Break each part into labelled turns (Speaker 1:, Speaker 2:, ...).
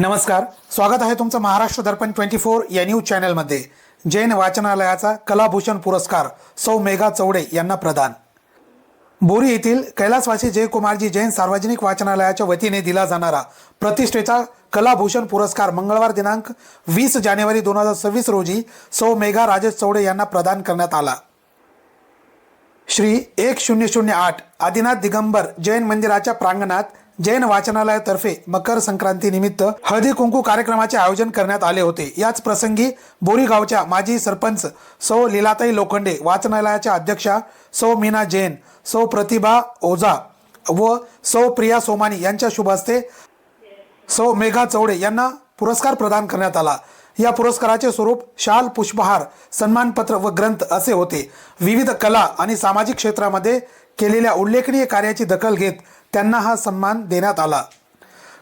Speaker 1: नमस्कार, स्वागत आहे तुमचं महाराष्ट्र दर्पण 24 या न्यूज चॅनलमध्ये। जैन वाचनालयाचा कलाभूषण पुरस्कार सौ मेघा चौडे यांना प्रदान। बोरी येथील कैलासवासी जयकुमारजी जैन सार्वजनिक वाचनालयाच्या वतीने दिला जाणारा प्रतिष्ठेचा कलाभूषण पुरस्कार मंगळवार दिनांक 20 जानेवारी 2026 रोजी सौ मेघा राजेश चौडे यांना प्रदान करण्यात आला। श्री 1008 आदिनाथ दिगंबर जैन मंदिराच्या प्रांगणात जैन वाचनालयातर्फे मकर संक्रांती निमित्त हळदी कुंकू कार्यक्रमाचे आयोजन करण्यात आले होते। याच प्रसंगी बोरी गावच्या माजी सरपंच सौ लीलाताई लोखंडे, वाचनालयाच्या अध्यक्षा सौ मीना जैन, सौ प्रतिभा ओझा व सौ प्रिया सोमानी यांच्या शुभ हस्ते सौ मेघा चौडे यांना पुरस्कार प्रदान करण्यात आला। या पुरस्काराचे स्वरूप शाल, पुष्पहार, सन्मानपत्र व ग्रंथ असे होते। विविध कला आणि सामाजिक क्षेत्रामध्ये केलेल्या उल्लेखनीय कार्याची दखल घेत त्यांना हा सन्मान देण्यात आला।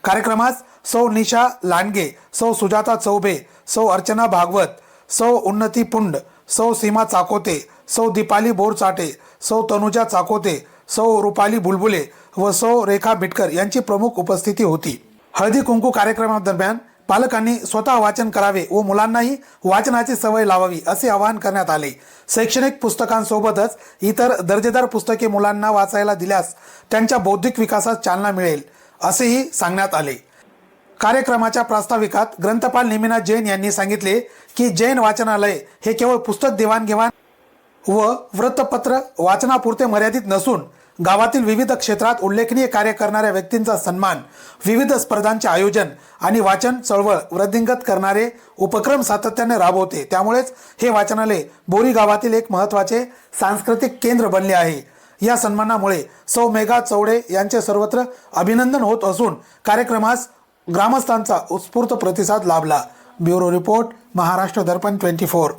Speaker 1: कार्यक्रमास सौ निशा लांडगे, सौ सुजाता चौबे, सौ अर्चना भागवत, सौ उन्नती पुंड, सौ सीमा चाकोते, सौ दीपाली बोरचाटे, सौ तनुजा चाकोते, सौ रुपाली बुलबुले व सौ रेखा बिटकर यांची प्रमुख उपस्थिती होती। हळदी कुंकू कार्यक्रमादरम्यान पालकांनी स्वतः वाचन करावे व मुलांनाही वाचनाची सवय लावावी असे आवाहन करण्यात आले। शैक्षणिक पुस्तकांसोबतच इतर दर्जेदार पुस्तके मुलांना वाचायला दिल्यास त्यांच्या बौद्धिक विकासास चालना मिळेल असेही सांगण्यात आले। कार्यक्रमाच्या प्रास्ताविकात ग्रंथपाल निमिनाथ जैन यांनी सांगितले की जैन वाचनालय हे केवळ पुस्तक देवाणघेवाण व वृत्तपत्र वाचनापुरते मर्यादित नसून गावातील विविध क्षेत्रात उल्लेखनीय कार्य करणाऱ्या व्यक्तींचा सन्मान, विविध स्पर्धांचे आयोजन आणि वाचन चळवळ वृद्धिंगत करणारे उपक्रम सातत्याने राबवते। त्यामुळेच हे वाचनालय बोरी गावातील एक महत्त्वाचे सांस्कृतिक केंद्र बनले आहे। या सन्मानामुळे सौ मेघा चौडे यांचे सर्वत्र अभिनंदन होत असून कार्यक्रमास ग्रामस्थांचा उत्स्फूर्त प्रतिसाद लाभला। ब्युरो रिपोर्ट, महाराष्ट्र दर्पण 24।